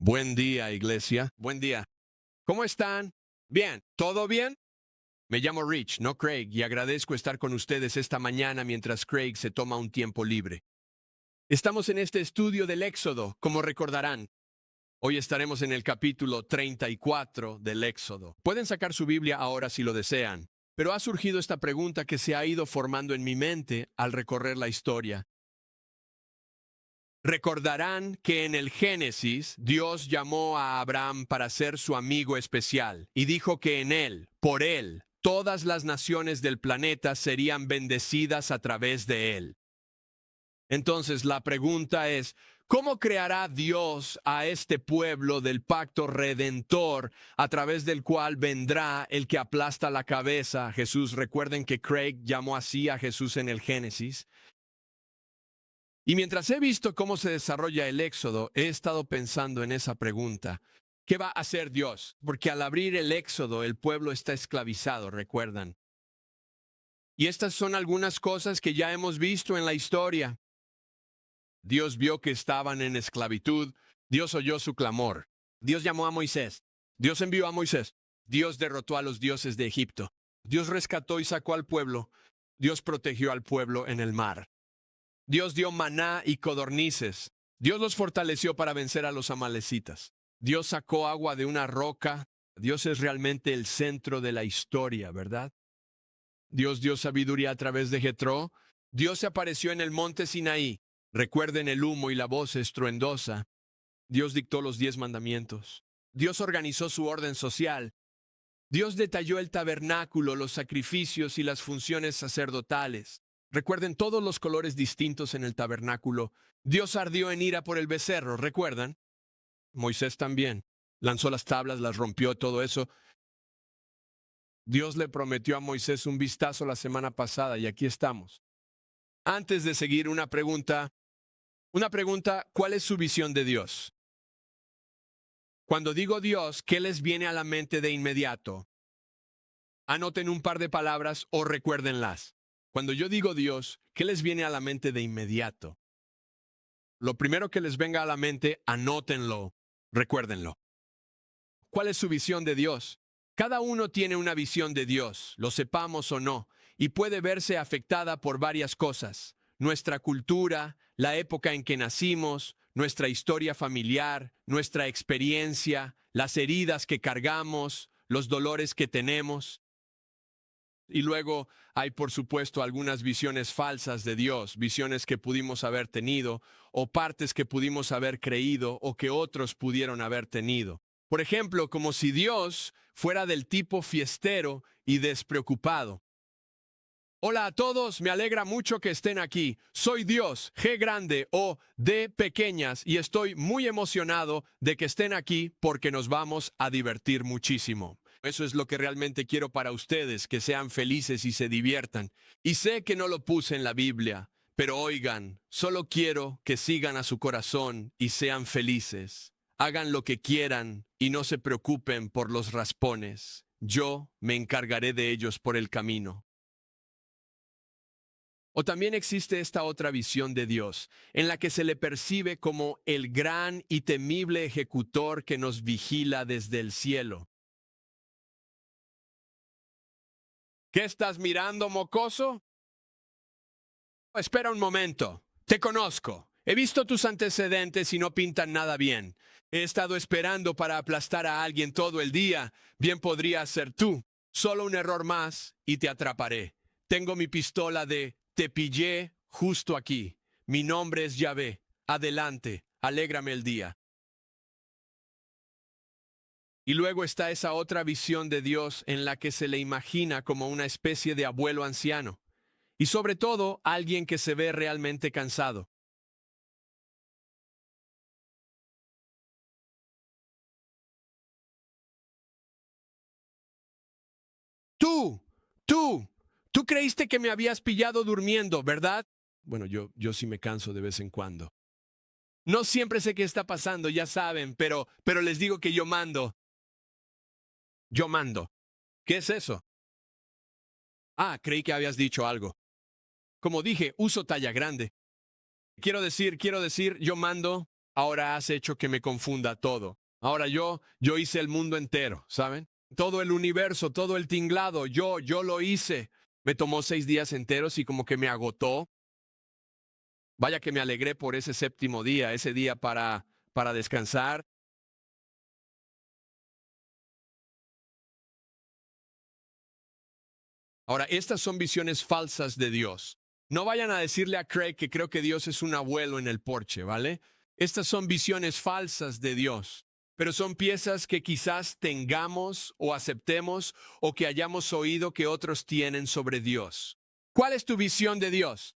Buen día, iglesia. Buen día. ¿Cómo están? Bien. ¿Todo bien? Me llamo Rich, no Craig, y agradezco estar con ustedes esta mañana mientras Craig se toma un tiempo libre. Estamos en este estudio del Éxodo, como recordarán. Hoy estaremos en el capítulo 34 del Éxodo. Pueden sacar su Biblia ahora si lo desean, pero ha surgido esta pregunta que se ha ido formando en mi mente al recorrer la historia. Recordarán que en el Génesis Dios llamó a Abraham para ser su amigo especial y dijo que en él, por él, todas las naciones del planeta serían bendecidas a través de él. Entonces la pregunta es, ¿cómo creará Dios a este pueblo del pacto redentor a través del cual vendrá el que aplasta la cabeza? Jesús, recuerden que Craig llamó así a Jesús en el Génesis. Y mientras he visto cómo se desarrolla el Éxodo, he estado pensando en esa pregunta. ¿Qué va a hacer Dios? Porque al abrir el Éxodo, el pueblo está esclavizado, recuerdan. Y estas son algunas cosas que ya hemos visto en la historia. Dios vio que estaban en esclavitud. Dios oyó su clamor. Dios llamó a Moisés. Dios envió a Moisés. Dios derrotó a los dioses de Egipto. Dios rescató y sacó al pueblo. Dios protegió al pueblo en el mar. Dios dio maná y codornices. Dios los fortaleció para vencer a los amalecitas. Dios sacó agua de una roca. Dios es realmente el centro de la historia, ¿verdad? Dios dio sabiduría a través de Jetro. Dios se apareció en el monte Sinaí. Recuerden el humo y la voz estruendosa. Dios dictó los 10 mandamientos. Dios organizó su orden social. Dios detalló el tabernáculo, los sacrificios y las funciones sacerdotales. Recuerden todos los colores distintos en el tabernáculo. Dios ardió en ira por el becerro, ¿recuerdan? Moisés también. Lanzó las tablas, las rompió, todo eso. Dios le prometió a Moisés un vistazo la semana pasada y aquí estamos. Antes de seguir, una pregunta, ¿cuál es su visión de Dios? Cuando digo Dios, ¿qué les viene a la mente de inmediato? Anoten un par de palabras o recuérdenlas. Cuando yo digo Dios, ¿qué les viene a la mente de inmediato? Lo primero que les venga a la mente, anótenlo, recuérdenlo. ¿Cuál es su visión de Dios? Cada uno tiene una visión de Dios, lo sepamos o no, y puede verse afectada por varias cosas. Nuestra cultura, la época en que nacimos, nuestra historia familiar, nuestra experiencia, las heridas que cargamos, los dolores que tenemos. Y luego hay, por supuesto, algunas visiones falsas de Dios, visiones que pudimos haber tenido, o partes que pudimos haber creído o que otros pudieron haber tenido. Por ejemplo, como si Dios fuera del tipo fiestero y despreocupado. Hola a todos, me alegra mucho que estén aquí. Soy Dios, G grande o D pequeñas, y estoy muy emocionado de que estén aquí porque nos vamos a divertir muchísimo. Eso es lo que realmente quiero para ustedes, que sean felices y se diviertan. Y sé que no lo puse en la Biblia, pero oigan, solo quiero que sigan a su corazón y sean felices. Hagan lo que quieran y no se preocupen por los raspones. Yo me encargaré de ellos por el camino. O también existe esta otra visión de Dios, en la que se le percibe como el gran y temible ejecutor que nos vigila desde el cielo. ¿Qué estás mirando, mocoso? Espera un momento. Te conozco. He visto tus antecedentes y no pintan nada bien. He estado esperando para aplastar a alguien todo el día. Bien podría ser tú. Solo un error más y te atraparé. Tengo mi pistola de te pillé justo aquí. Mi nombre es Yahvé. Adelante, alégrame el día. Y luego está esa otra visión de Dios en la que se le imagina como una especie de abuelo anciano. Y sobre todo, alguien que se ve realmente cansado. Tú, tú, tú creíste que me habías pillado durmiendo, ¿verdad? Bueno, yo sí me canso de vez en cuando. No siempre sé qué está pasando, ya saben, pero les digo que yo mando. Yo mando. ¿Qué es eso? Ah, creí que habías dicho algo. Como dije, uso talla grande. Quiero decir, yo mando. Ahora has hecho que me confunda todo. Ahora yo hice el mundo entero, ¿saben? Todo el universo, todo el tinglado, yo lo hice. Me tomó 6 días enteros y como que me agotó. Vaya que me alegré por ese séptimo día, ese día para descansar. Ahora, estas son visiones falsas de Dios. No vayan a decirle a Craig que creo que Dios es un abuelo en el porche, ¿vale? Estas son visiones falsas de Dios, pero son piezas que quizás tengamos o aceptemos o que hayamos oído que otros tienen sobre Dios. ¿Cuál es tu visión de Dios?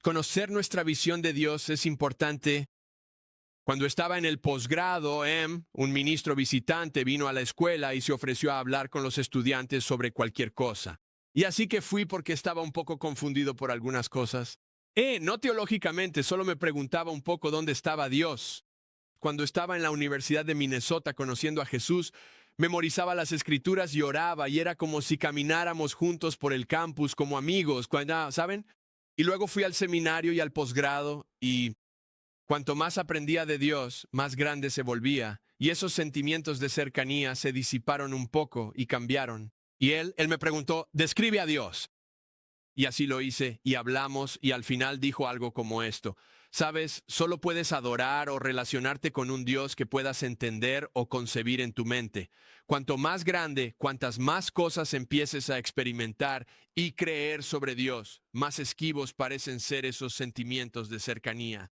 Conocer nuestra visión de Dios es importante. Cuando estaba en el posgrado, un ministro visitante, vino a la escuela y se ofreció a hablar con los estudiantes sobre cualquier cosa. Y así que fui porque estaba un poco confundido por algunas cosas. No teológicamente, solo me preguntaba un poco dónde estaba Dios. Cuando estaba en la Universidad de Minnesota conociendo a Jesús, memorizaba las escrituras y oraba, y era como si camináramos juntos por el campus como amigos, ¿saben? Y luego fui al seminario y al posgrado, y cuanto más aprendía de Dios, más grande se volvía, y esos sentimientos de cercanía se disiparon un poco y cambiaron. Y él me preguntó, describe a Dios. Y así lo hice, y hablamos, y al final dijo algo como esto. Sabes, solo puedes adorar o relacionarte con un Dios que puedas entender o concebir en tu mente. Cuanto más grande, cuantas más cosas empieces a experimentar y creer sobre Dios, más esquivos parecen ser esos sentimientos de cercanía.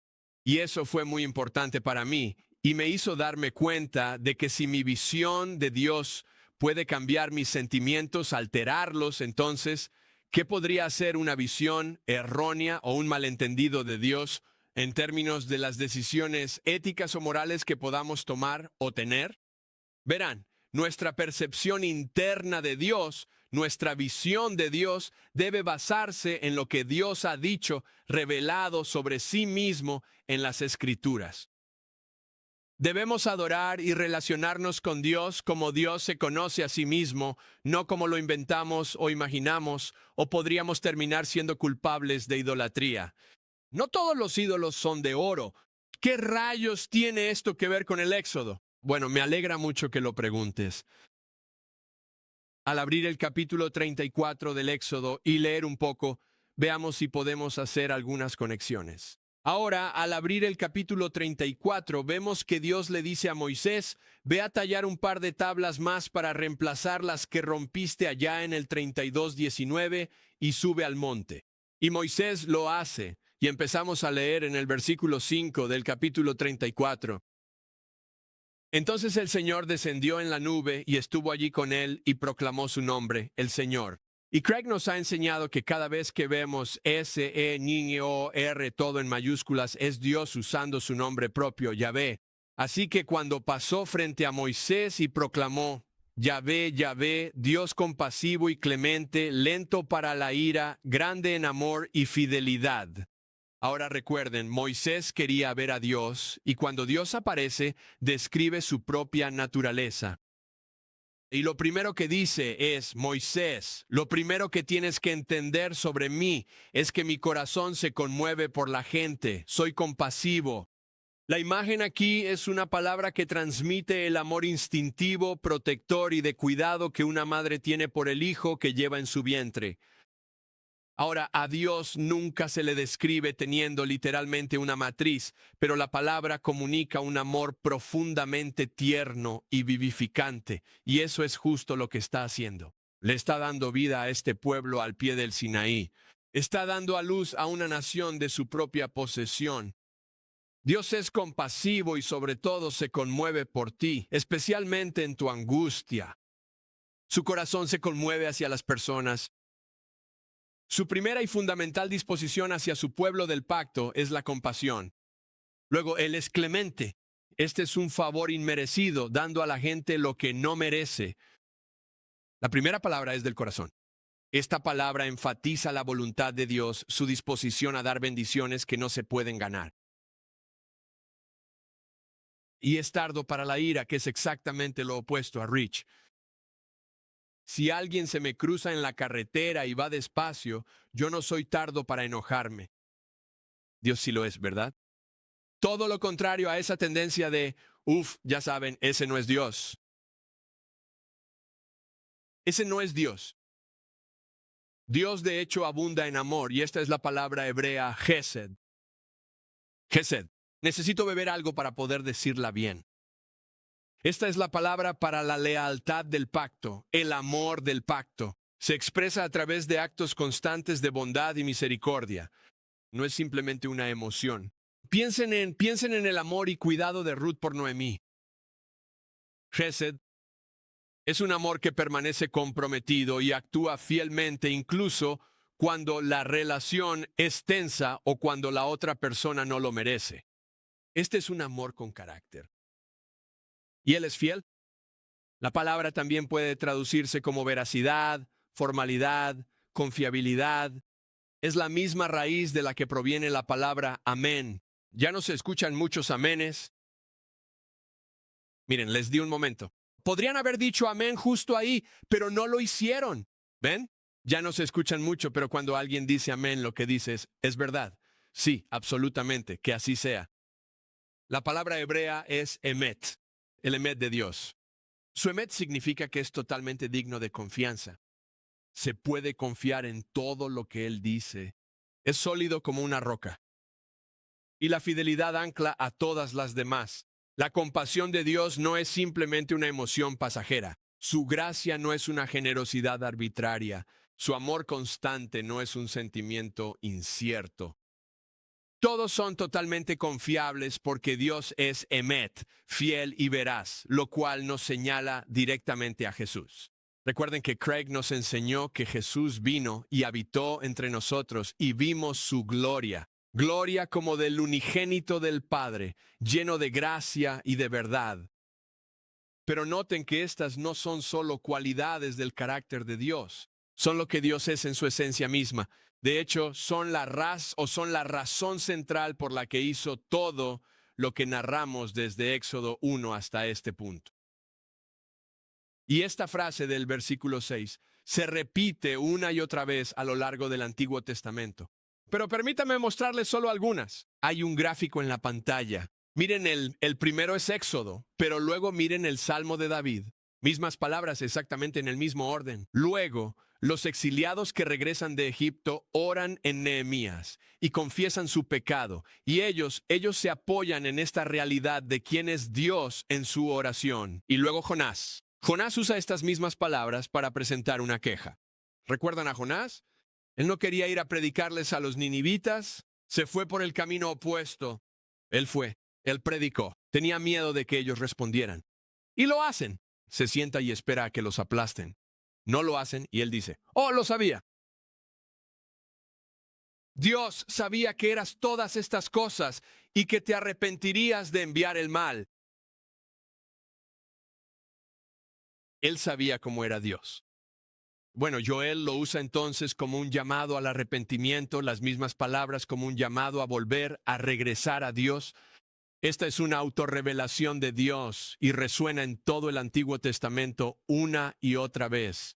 Y eso fue muy importante para mí y me hizo darme cuenta de que si mi visión de Dios puede cambiar mis sentimientos, alterarlos, entonces, ¿qué podría ser una visión errónea o un malentendido de Dios en términos de las decisiones éticas o morales que podamos tomar o tener? Verán, nuestra percepción interna de Dios, nuestra visión de Dios debe basarse en lo que Dios ha dicho, revelado sobre sí mismo en las Escrituras. Debemos adorar y relacionarnos con Dios como Dios se conoce a sí mismo, no como lo inventamos o imaginamos, o podríamos terminar siendo culpables de idolatría. No todos los ídolos son de oro. ¿Qué rayos tiene esto que ver con el Éxodo? Bueno, me alegra mucho que lo preguntes. Al abrir el capítulo 34 del Éxodo y leer un poco, veamos si podemos hacer algunas conexiones. Ahora, al abrir el capítulo 34, vemos que Dios le dice a Moisés, ve a tallar un par de tablas más para reemplazar las que rompiste allá en el 32:19 y sube al monte. Y Moisés lo hace, y empezamos a leer en el versículo 5 del capítulo 34. Entonces el Señor descendió en la nube y estuvo allí con él y proclamó su nombre, el Señor. Y Craig nos ha enseñado que cada vez que vemos S-E-N-O-R todo en mayúsculas es Dios usando su nombre propio, Yahvé. Así que cuando pasó frente a Moisés y proclamó, Yahvé, Yahvé, Dios compasivo y clemente, lento para la ira, grande en amor y fidelidad. Ahora recuerden, Moisés quería ver a Dios y cuando Dios aparece, describe su propia naturaleza. Y lo primero que dice es, Moisés, lo primero que tienes que entender sobre mí es que mi corazón se conmueve por la gente, soy compasivo. La imagen aquí es una palabra que transmite el amor instintivo, protector y de cuidado que una madre tiene por el hijo que lleva en su vientre. Ahora, a Dios nunca se le describe teniendo literalmente una matriz, pero la palabra comunica un amor profundamente tierno y vivificante, y eso es justo lo que está haciendo. Le está dando vida a este pueblo al pie del Sinaí. Está dando a luz a una nación de su propia posesión. Dios es compasivo y sobre todo se conmueve por ti, especialmente en tu angustia. Su corazón se conmueve hacia las personas. Su primera y fundamental disposición hacia su pueblo del pacto es la compasión. Luego, Él es clemente. Este es un favor inmerecido, dando a la gente lo que no merece. La primera palabra es del corazón. Esta palabra enfatiza la voluntad de Dios, su disposición a dar bendiciones que no se pueden ganar. Y es tardo para la ira, que es exactamente lo opuesto a Rich. Si alguien se me cruza en la carretera y va despacio, yo no soy tardo para enojarme. Dios sí lo es, ¿verdad? Todo lo contrario a esa tendencia de, ya saben, ese no es Dios. Ese no es Dios. Dios de hecho abunda en amor, y esta es la palabra hebrea Gesed. Gesed. Necesito beber algo para poder decirla bien. Esta es la palabra para la lealtad del pacto, el amor del pacto. Se expresa a través de actos constantes de bondad y misericordia. No es simplemente una emoción. Piensen en el amor y cuidado de Ruth por Noemí. Gesed es un amor que permanece comprometido y actúa fielmente incluso cuando la relación es tensa o cuando la otra persona no lo merece. Este es un amor con carácter. ¿Y él es fiel? La palabra también puede traducirse como veracidad, formalidad, confiabilidad. Es la misma raíz de la que proviene la palabra amén. Ya no se escuchan muchos amenes. Miren, les di un momento. Podrían haber dicho amén justo ahí, pero no lo hicieron. ¿Ven? Ya no se escuchan mucho, pero cuando alguien dice amén, lo que dice es verdad. Sí, absolutamente, que así sea. La palabra hebrea es emet, el emet de Dios. Su emet significa que es totalmente digno de confianza. Se puede confiar en todo lo que Él dice. Es sólido como una roca. Y la fidelidad ancla a todas las demás. La compasión de Dios no es simplemente una emoción pasajera. Su gracia no es una generosidad arbitraria. Su amor constante no es un sentimiento incierto. Todos son totalmente confiables porque Dios es emet, fiel y veraz, lo cual nos señala directamente a Jesús. Recuerden que Craig nos enseñó que Jesús vino y habitó entre nosotros y vimos su gloria. Gloria como del unigénito del Padre, lleno de gracia y de verdad. Pero noten que estas no son solo cualidades del carácter de Dios, son lo que Dios es en su esencia misma. De hecho, son la razón central por la que hizo todo lo que narramos desde Éxodo 1 hasta este punto. Y esta frase del versículo 6 se repite una y otra vez a lo largo del Antiguo Testamento. Pero permítame mostrarles solo algunas. Hay un gráfico en la pantalla. Miren, el primero es Éxodo, pero luego miren el Salmo de David. Mismas palabras exactamente en el mismo orden. Luego, los exiliados que regresan de Egipto oran en Nehemías y confiesan su pecado. Y ellos se apoyan en esta realidad de quién es Dios en su oración. Y luego Jonás. Jonás usa estas mismas palabras para presentar una queja. ¿Recuerdan a Jonás? Él no quería ir a predicarles a los ninivitas, se fue por el camino opuesto. Él predicó, tenía miedo de que ellos respondieran. Y lo hacen. Se sienta y espera a que los aplasten. No lo hacen y él dice, ¡oh, lo sabía! Dios sabía que eras todas estas cosas y que te arrepentirías de enviar el mal. Él sabía cómo era Dios. Bueno, Joel lo usa entonces como un llamado al arrepentimiento, las mismas palabras como un llamado a volver, a regresar a Dios. Esta es una autorrevelación de Dios y resuena en todo el Antiguo Testamento una y otra vez.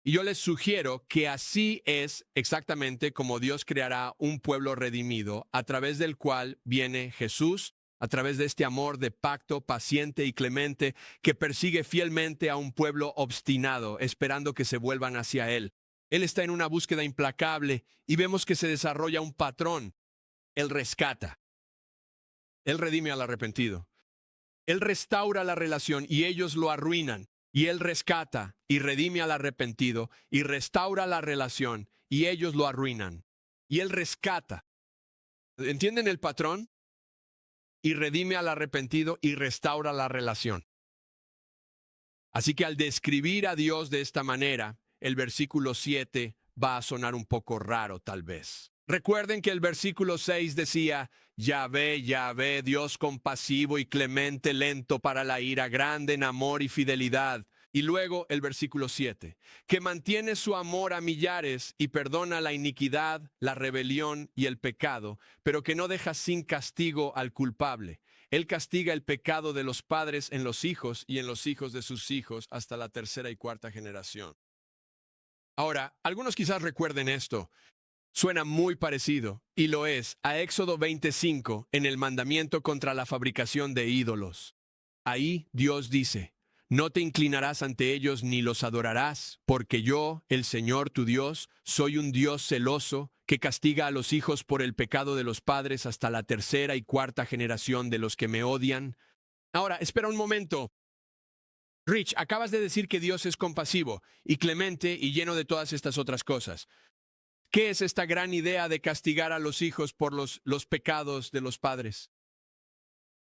Y yo les sugiero que así es exactamente como Dios creará un pueblo redimido, a través del cual viene Jesús, a través de este amor de pacto paciente y clemente que persigue fielmente a un pueblo obstinado, esperando que se vuelvan hacia Él. Él está en una búsqueda implacable y vemos que se desarrolla un patrón. Él rescata. Él redime al arrepentido. Él restaura la relación y ellos lo arruinan. Y Él rescata y redime al arrepentido y restaura la relación y ellos lo arruinan. Y Él rescata. ¿Entienden el patrón? Y redime al arrepentido y restaura la relación. Así que al describir a Dios de esta manera, el versículo 7 va a sonar un poco raro tal vez. Recuerden que el versículo 6 decía, Yahvé, Yahvé, Dios compasivo y clemente, lento para la ira, grande en amor y fidelidad. Y luego el versículo 7, que mantiene su amor a millares y perdona la iniquidad, la rebelión y el pecado, pero que no deja sin castigo al culpable. Él castiga el pecado de los padres en los hijos y en los hijos de sus hijos hasta la tercera y cuarta generación. Ahora, algunos quizás recuerden esto. Suena muy parecido, y lo es, a Éxodo 25, en el mandamiento contra la fabricación de ídolos. Ahí Dios dice, no te inclinarás ante ellos ni los adorarás, porque yo, el Señor tu Dios, soy un Dios celoso que castiga a los hijos por el pecado de los padres hasta la tercera y cuarta generación de los que me odian. Ahora, espera un momento. Rich, acabas de decir que Dios es compasivo y clemente y lleno de todas estas otras cosas. ¿Qué es esta gran idea de castigar a los hijos por los pecados de los padres?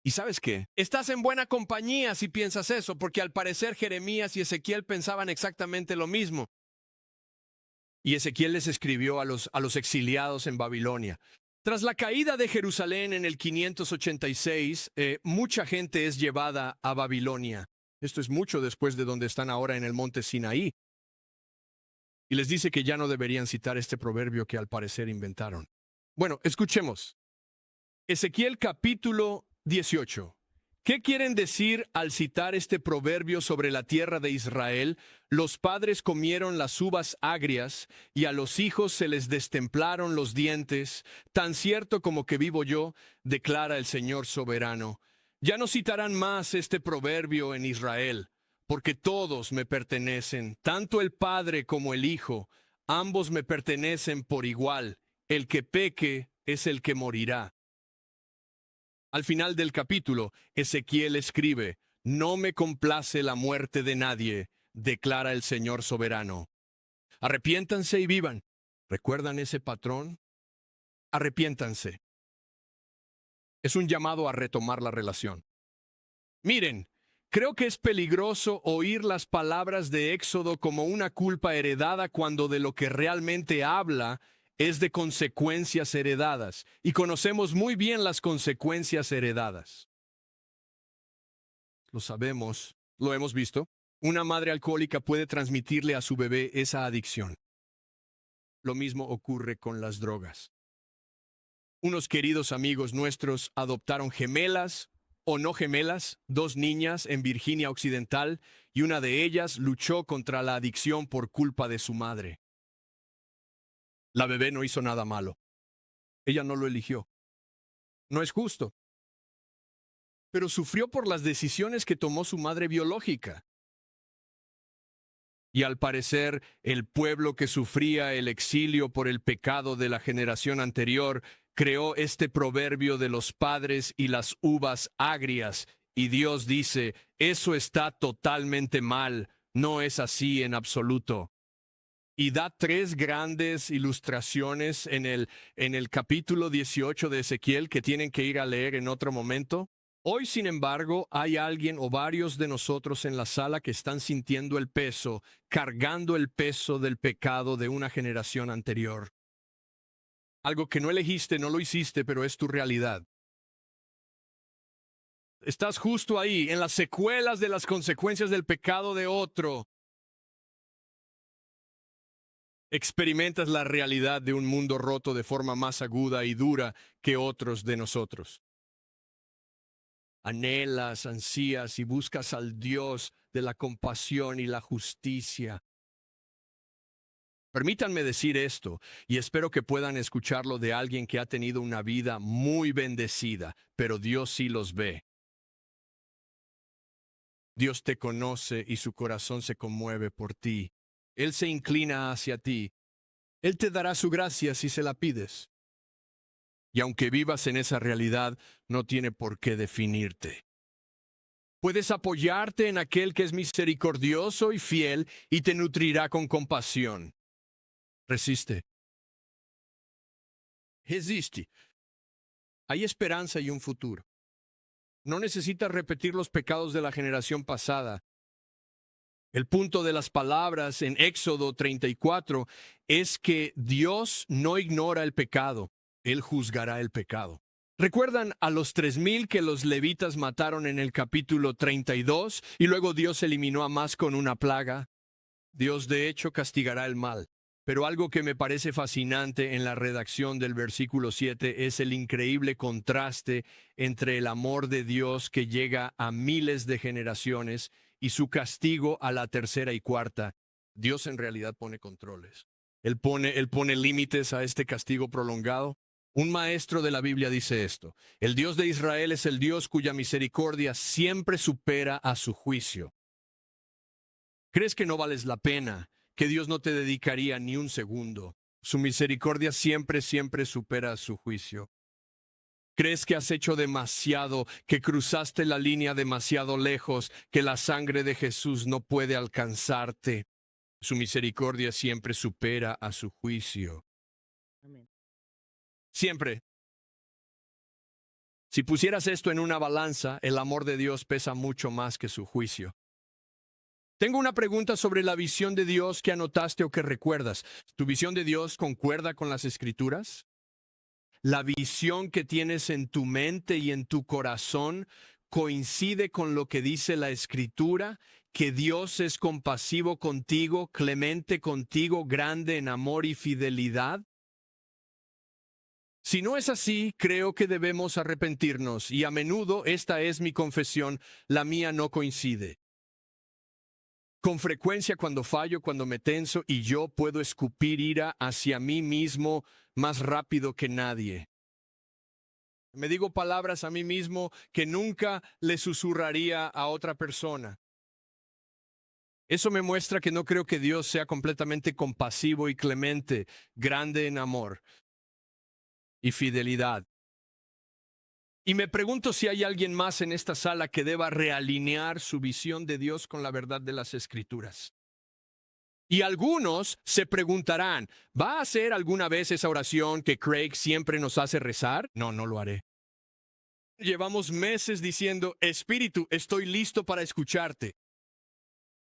¿Y sabes qué? Estás en buena compañía si piensas eso, porque al parecer Jeremías y Ezequiel pensaban exactamente lo mismo. Y Ezequiel les escribió a los exiliados en Babilonia. Tras la caída de Jerusalén en el 586, mucha gente es llevada a Babilonia. Esto es mucho después de donde están ahora en el monte Sinaí. Y les dice que ya no deberían citar este proverbio que al parecer inventaron. Bueno, escuchemos. Ezequiel capítulo 18. ¿Qué quieren decir al citar este proverbio sobre la tierra de Israel? Los padres comieron las uvas agrias y a los hijos se les destemplaron los dientes, tan cierto como que vivo yo, declara el Señor soberano. Ya no citarán más este proverbio en Israel, porque todos me pertenecen, tanto el Padre como el Hijo, ambos me pertenecen por igual. El que peque es el que morirá. Al final del capítulo, Ezequiel escribe, no me complace la muerte de nadie, declara el Señor soberano. Arrepiéntanse y vivan. ¿Recuerdan ese patrón? Arrepiéntanse. Es un llamado a retomar la relación. Miren, creo que es peligroso oír las palabras de Éxodo como una culpa heredada cuando de lo que realmente habla es de consecuencias heredadas, y conocemos muy bien las consecuencias heredadas. Lo sabemos, lo hemos visto. Una madre alcohólica puede transmitirle a su bebé esa adicción. Lo mismo ocurre con las drogas. Unos queridos amigos nuestros adoptaron gemelas o no gemelas, dos niñas en Virginia Occidental, y una de ellas luchó contra la adicción por culpa de su madre. La bebé no hizo nada malo. Ella no lo eligió. No es justo. Pero sufrió por las decisiones que tomó su madre biológica. Y al parecer, el pueblo que sufría el exilio por el pecado de la generación anterior creó este proverbio de los padres y las uvas agrias. Y Dios dice, eso está totalmente mal, no es así en absoluto. Y da tres grandes ilustraciones en el capítulo 18 de Ezequiel que tienen que ir a leer en otro momento. Hoy, sin embargo, hay alguien o varios de nosotros en la sala que están sintiendo el peso, cargando el peso del pecado de una generación anterior. Algo que no elegiste, no lo hiciste, pero es tu realidad. Estás justo ahí, en las secuelas de las consecuencias del pecado de otro. Experimentas la realidad de un mundo roto de forma más aguda y dura que otros de nosotros. Anhelas, ansías y buscas al Dios de la compasión y la justicia. Permítanme decir esto, y espero que puedan escucharlo de alguien que ha tenido una vida muy bendecida, pero Dios sí los ve. Dios te conoce y su corazón se conmueve por ti. Él se inclina hacia ti. Él te dará su gracia si se la pides. Y aunque vivas en esa realidad, no tiene por qué definirte. Puedes apoyarte en aquel que es misericordioso y fiel y te nutrirá con compasión. Resiste. Resiste. Hay esperanza y un futuro. No necesitas repetir los pecados de la generación pasada. El punto de las palabras en Éxodo 34 es que Dios no ignora el pecado, Él juzgará el pecado. ¿Recuerdan a los 3,000 que los levitas mataron en el capítulo 32 y luego Dios eliminó a más con una plaga? Dios de hecho castigará el mal. Pero algo que me parece fascinante en la redacción del versículo 7 es el increíble contraste entre el amor de Dios que llega a miles de generaciones y su castigo a la tercera y cuarta. Dios en realidad pone controles. Él pone límites a este castigo prolongado. Un maestro de la Biblia dice esto: el Dios de Israel es el Dios cuya misericordia siempre supera a su juicio. ¿Crees que no vales la pena? ¿Que Dios no te dedicaría ni un segundo? Su misericordia siempre, siempre supera a su juicio. ¿Crees que has hecho demasiado, que cruzaste la línea demasiado lejos, que la sangre de Jesús no puede alcanzarte? Su misericordia siempre supera a su juicio. Amén. Siempre. Si pusieras esto en una balanza, el amor de Dios pesa mucho más que su juicio. Tengo una pregunta sobre la visión de Dios que anotaste o que recuerdas. ¿Tu visión de Dios concuerda con las Escrituras? ¿La visión que tienes en tu mente y en tu corazón coincide con lo que dice la Escritura? ¿Que Dios es compasivo contigo, clemente contigo, grande en amor y fidelidad? Si no es así, creo que debemos arrepentirnos, y a menudo esta es mi confesión, la mía no coincide. Con frecuencia cuando fallo, cuando me tenso y yo puedo escupir ira hacia mí mismo más rápido que nadie. Me digo palabras a mí mismo que nunca le susurraría a otra persona. Eso me muestra que no creo que Dios sea completamente compasivo y clemente, grande en amor y fidelidad. Y me pregunto si hay alguien más en esta sala que deba realinear su visión de Dios con la verdad de las Escrituras. Y algunos se preguntarán, ¿va a hacer alguna vez esa oración que Craig siempre nos hace rezar? No, no lo haré. Llevamos meses diciendo, Espíritu, estoy listo para escucharte.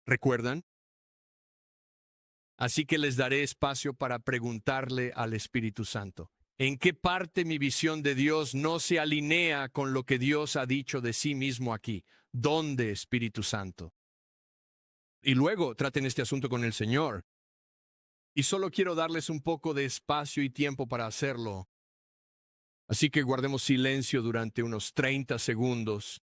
¿Recuerdan? Así que les daré espacio para preguntarle al Espíritu Santo: ¿en qué parte mi visión de Dios no se alinea con lo que Dios ha dicho de sí mismo aquí? ¿Dónde, Espíritu Santo? Y luego traten este asunto con el Señor. Y solo quiero darles un poco de espacio y tiempo para hacerlo. Así que guardemos silencio durante unos 30 segundos.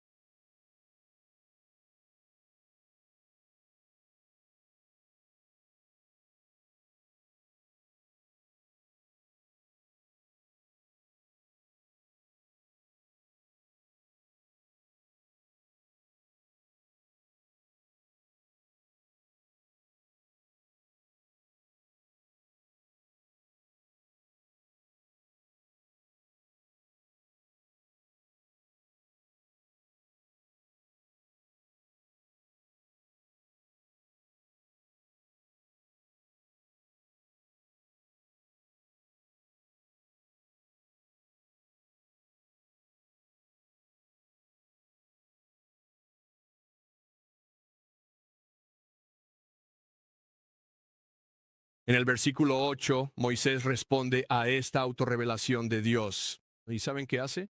En el versículo 8, Moisés responde a esta autorrevelación de Dios. ¿Y saben qué hace?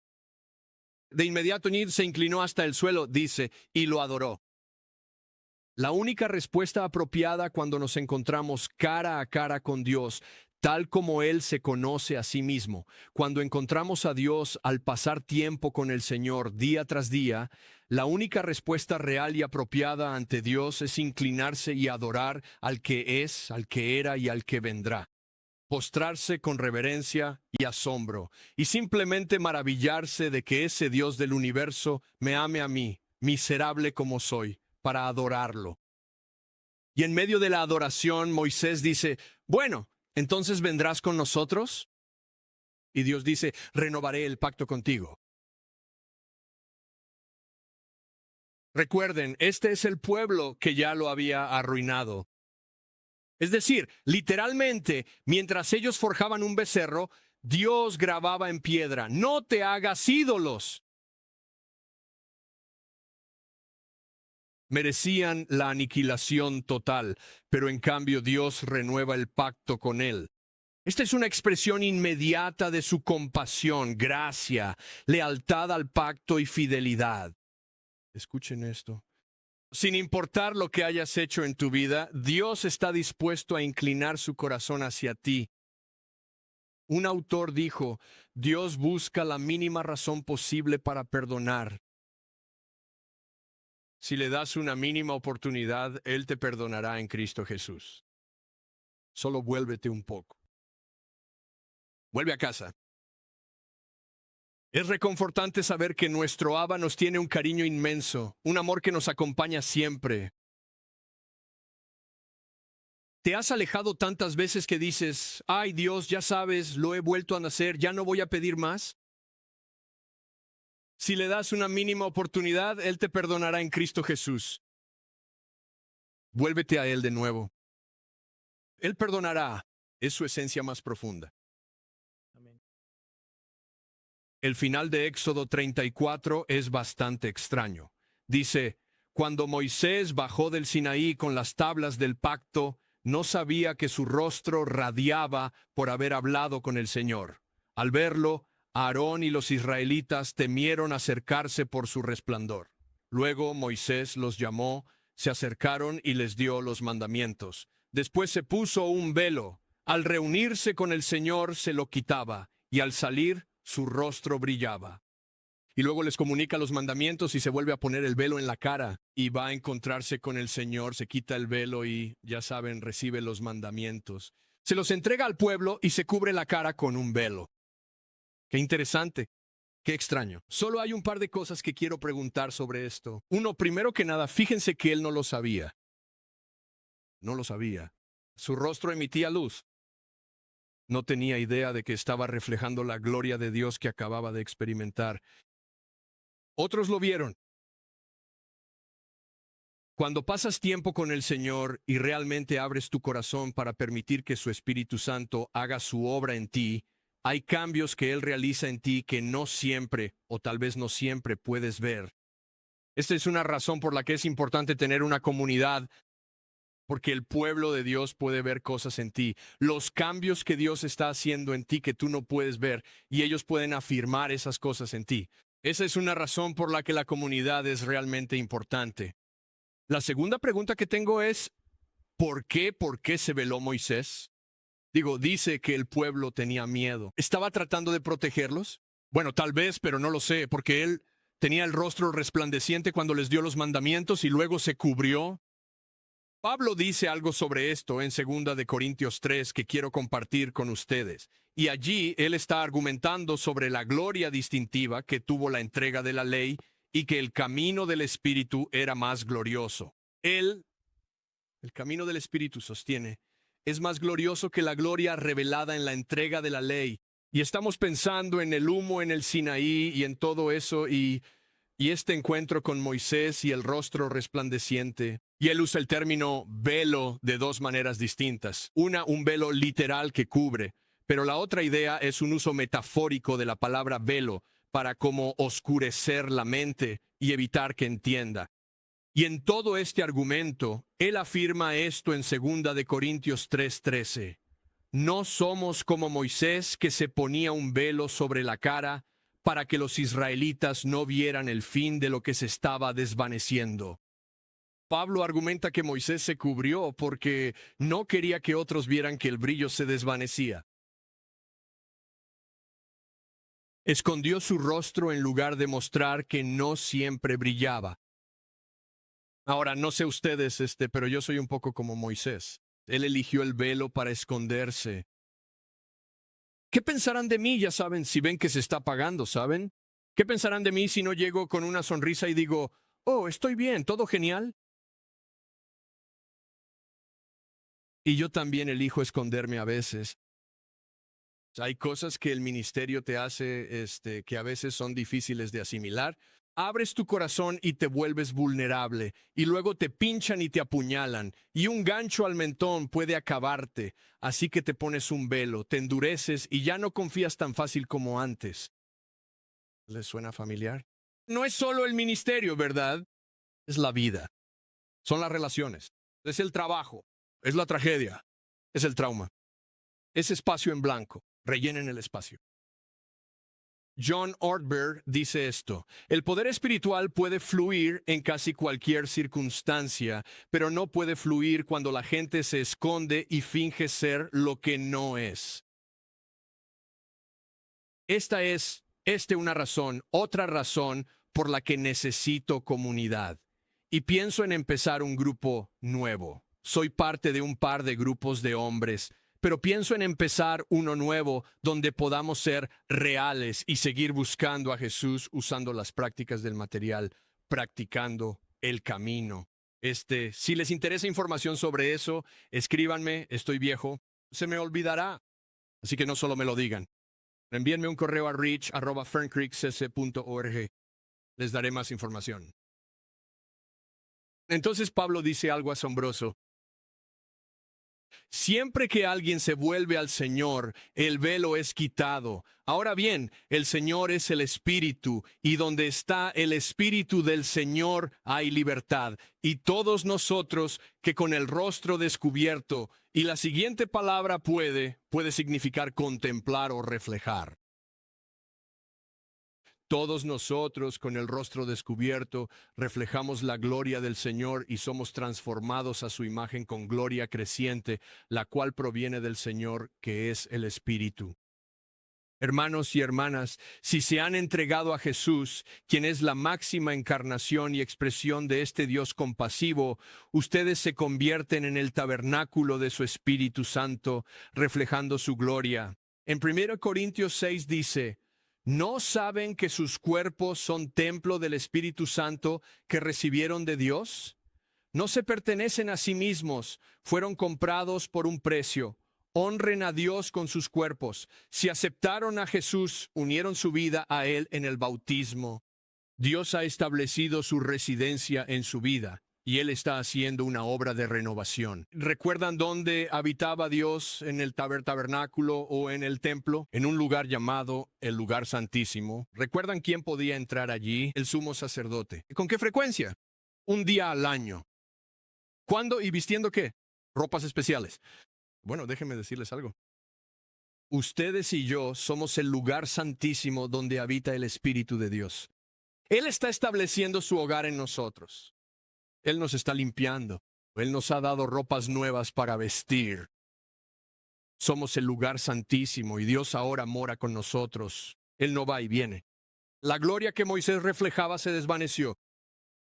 De inmediato Nid se inclinó hasta el suelo, dice, y lo adoró. La única respuesta apropiada cuando nos encontramos cara a cara con Dios, tal como Él se conoce a sí mismo, cuando encontramos a Dios al pasar tiempo con el Señor día tras día, la única respuesta real y apropiada ante Dios es inclinarse y adorar al que es, al que era y al que vendrá. Postrarse con reverencia y asombro, y simplemente maravillarse de que ese Dios del universo me ame a mí, miserable como soy, para adorarlo. Y en medio de la adoración, Moisés dice, bueno, ¿entonces vendrás con nosotros? Y Dios dice, renovaré el pacto contigo. Recuerden, este es el pueblo que ya lo había arruinado. Es decir, literalmente, mientras ellos forjaban un becerro, Dios grababa en piedra, no te hagas ídolos. Merecían la aniquilación total, pero en cambio Dios renueva el pacto con él. Esta es una expresión inmediata de su compasión, gracia, lealtad al pacto y fidelidad. Escuchen esto. Sin importar lo que hayas hecho en tu vida, Dios está dispuesto a inclinar su corazón hacia ti. Un autor dijo, Dios busca la mínima razón posible para perdonar. Si le das una mínima oportunidad, Él te perdonará en Cristo Jesús. Solo vuélvete un poco. Vuelve a casa. Es reconfortante saber que nuestro Abba nos tiene un cariño inmenso, un amor que nos acompaña siempre. ¿Te has alejado tantas veces que dices, ay Dios, ya sabes, lo he vuelto a nacer, ya no voy a pedir más? Si le das una mínima oportunidad, Él te perdonará en Cristo Jesús. Vuélvete a Él de nuevo. Él perdonará. Es su esencia más profunda. Amén. El final de Éxodo 34 es bastante extraño. Dice, cuando Moisés bajó del Sinaí con las tablas del pacto, no sabía que su rostro radiaba por haber hablado con el Señor. Al verlo, Aarón y los israelitas temieron acercarse por su resplandor. Luego Moisés los llamó, se acercaron y les dio los mandamientos. Después se puso un velo. Al reunirse con el Señor se lo quitaba, y al salir su rostro brillaba. Y luego les comunica los mandamientos y se vuelve a poner el velo en la cara y va a encontrarse con el Señor, se quita el velo y, ya saben, recibe los mandamientos. Se los entrega al pueblo y se cubre la cara con un velo. Qué interesante, qué extraño. Solo hay un par de cosas que quiero preguntar sobre esto. Uno, primero que nada, fíjense que él no lo sabía. No lo sabía. Su rostro emitía luz. No tenía idea de que estaba reflejando la gloria de Dios que acababa de experimentar. Otros lo vieron. Cuando pasas tiempo con el Señor y realmente abres tu corazón para permitir que su Espíritu Santo haga su obra en ti, hay cambios que Él realiza en ti que no siempre, o tal vez no siempre, puedes ver. Esta es una razón por la que es importante tener una comunidad, porque el pueblo de Dios puede ver cosas en ti, los cambios que Dios está haciendo en ti que tú no puedes ver, y ellos pueden afirmar esas cosas en ti. Esa es una razón por la que la comunidad es realmente importante. La segunda pregunta que tengo es, ¿por qué? ¿Por qué se veló Moisés? Dice que el pueblo tenía miedo. ¿Estaba tratando de protegerlos? Bueno, tal vez, pero no lo sé, porque él tenía el rostro resplandeciente cuando les dio los mandamientos y luego se cubrió. Pablo dice algo sobre esto en 2 de Corintios 3 que quiero compartir con ustedes. Y allí él está argumentando sobre la gloria distintiva que tuvo la entrega de la ley y que el camino del Espíritu era más glorioso. El camino del Espíritu, sostiene, es más glorioso que la gloria revelada en la entrega de la ley. Y estamos pensando en el humo en el Sinaí y en todo eso y este encuentro con Moisés y el rostro resplandeciente. Y él usa el término velo de dos maneras distintas. Una, un velo literal que cubre, pero la otra idea es un uso metafórico de la palabra velo para como oscurecer la mente y evitar que entienda. Y en todo este argumento, él afirma esto en 2 de Corintios 3:13. No somos como Moisés que se ponía un velo sobre la cara para que los israelitas no vieran el fin de lo que se estaba desvaneciendo. Pablo argumenta que Moisés se cubrió porque no quería que otros vieran que el brillo se desvanecía. Escondió su rostro en lugar de mostrar que no siempre brillaba. Ahora, no sé ustedes, pero yo soy un poco como Moisés. Él eligió el velo para esconderse. ¿Qué pensarán de mí, ya saben, si ven que se está apagando, saben? ¿Qué pensarán de mí si no llego con una sonrisa y digo, oh, estoy bien, todo genial? Y yo también elijo esconderme a veces. Hay cosas que el ministerio te hace, que a veces son difíciles de asimilar. Abres tu corazón y te vuelves vulnerable, y luego te pinchan y te apuñalan, y un gancho al mentón puede acabarte, así que te pones un velo, te endureces y ya no confías tan fácil como antes. ¿Les suena familiar? No es solo el ministerio, ¿verdad? Es la vida. Son las relaciones. Es el trabajo. Es la tragedia. Es el trauma. Es espacio en blanco. Rellenen el espacio. John Ortberg dice esto: el poder espiritual puede fluir en casi cualquier circunstancia, pero no puede fluir cuando la gente se esconde y finge ser lo que no es. Esta es una razón, otra razón por la que necesito comunidad. Y pienso en empezar un grupo nuevo. Soy parte de un par de grupos de hombres, pero pienso en empezar uno nuevo donde podamos ser reales y seguir buscando a Jesús usando las prácticas del material, practicando el camino. Si les interesa información sobre eso, escríbanme, estoy viejo, se me olvidará, así que no solo me lo digan. Envíenme un correo a rich@ferncreekcc.org. Les daré más información. Entonces Pablo dice algo asombroso. Siempre que alguien se vuelve al Señor, el velo es quitado. Ahora bien, el Señor es el Espíritu, y donde está el Espíritu del Señor hay libertad. Y todos nosotros que con el rostro descubierto, y la siguiente palabra puede significar contemplar o reflejar. Todos nosotros, con el rostro descubierto, reflejamos la gloria del Señor y somos transformados a su imagen con gloria creciente, la cual proviene del Señor, que es el Espíritu. Hermanos y hermanas, si se han entregado a Jesús, quien es la máxima encarnación y expresión de este Dios compasivo, ustedes se convierten en el tabernáculo de su Espíritu Santo, reflejando su gloria. En 1 Corintios 6 dice: ¿no saben que sus cuerpos son templo del Espíritu Santo que recibieron de Dios? No se pertenecen a sí mismos, fueron comprados por un precio. Honren a Dios con sus cuerpos. Si aceptaron a Jesús, unieron su vida a Él en el bautismo. Dios ha establecido su residencia en su vida, y Él está haciendo una obra de renovación. ¿Recuerdan dónde habitaba Dios en el tabernáculo o en el templo? En un lugar llamado el lugar santísimo. ¿Recuerdan quién podía entrar allí? El sumo sacerdote. ¿Con qué frecuencia? Un día al año. ¿Cuándo y vistiendo qué? Ropas especiales. Bueno, déjenme decirles algo. Ustedes y yo somos el lugar santísimo donde habita el Espíritu de Dios. Él está estableciendo su hogar en nosotros. Él nos está limpiando. Él nos ha dado ropas nuevas para vestir. Somos el lugar santísimo y Dios ahora mora con nosotros. Él no va y viene. La gloria que Moisés reflejaba se desvaneció.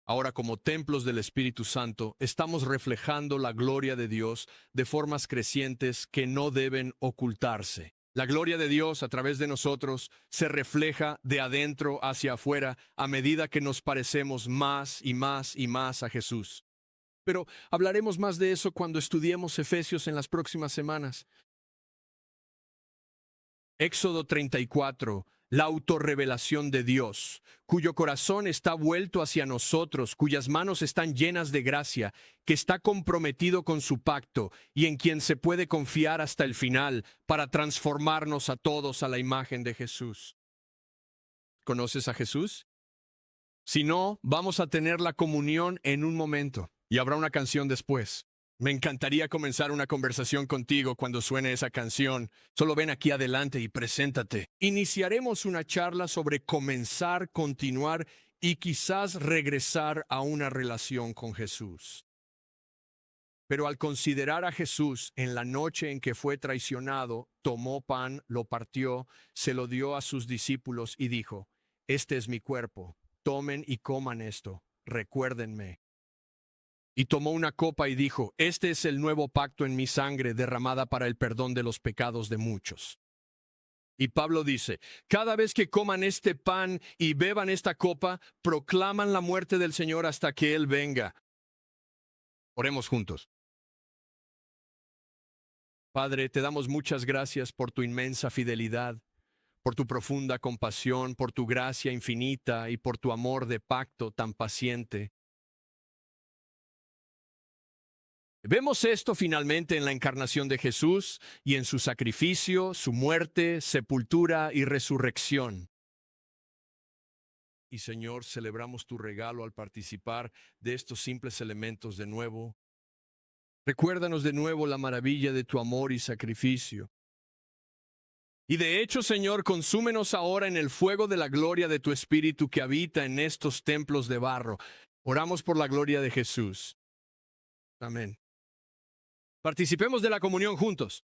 Ahora, como templos del Espíritu Santo, estamos reflejando la gloria de Dios de formas crecientes que no deben ocultarse. La gloria de Dios a través de nosotros se refleja de adentro hacia afuera a medida que nos parecemos más y más y más a Jesús. Pero hablaremos más de eso cuando estudiemos Efesios en las próximas semanas. Éxodo 34, la autorrevelación de Dios, cuyo corazón está vuelto hacia nosotros, cuyas manos están llenas de gracia, que está comprometido con su pacto y en quien se puede confiar hasta el final para transformarnos a todos a la imagen de Jesús. ¿Conoces a Jesús? Si no, vamos a tener la comunión en un momento y habrá una canción después. Me encantaría comenzar una conversación contigo cuando suene esa canción. Solo ven aquí adelante y preséntate. Iniciaremos una charla sobre comenzar, continuar y quizás regresar a una relación con Jesús. Pero al considerar a Jesús en la noche en que fue traicionado, tomó pan, lo partió, se lo dio a sus discípulos y dijo: este es mi cuerpo, tomen y coman esto, recuérdenme. Y tomó una copa y dijo: este es el nuevo pacto en mi sangre derramada para el perdón de los pecados de muchos. Y Pablo dice: cada vez que coman este pan y beban esta copa, proclaman la muerte del Señor hasta que Él venga. Oremos juntos. Padre, te damos muchas gracias por tu inmensa fidelidad, por tu profunda compasión, por tu gracia infinita y por tu amor de pacto tan paciente. Vemos esto finalmente en la encarnación de Jesús y en su sacrificio, su muerte, sepultura y resurrección. Y Señor, celebramos tu regalo al participar de estos simples elementos de nuevo. Recuérdanos de nuevo la maravilla de tu amor y sacrificio. Y de hecho, Señor, consúmenos ahora en el fuego de la gloria de tu Espíritu que habita en estos templos de barro. Oramos por la gloria de Jesús. Amén. Participemos de la comunión juntos.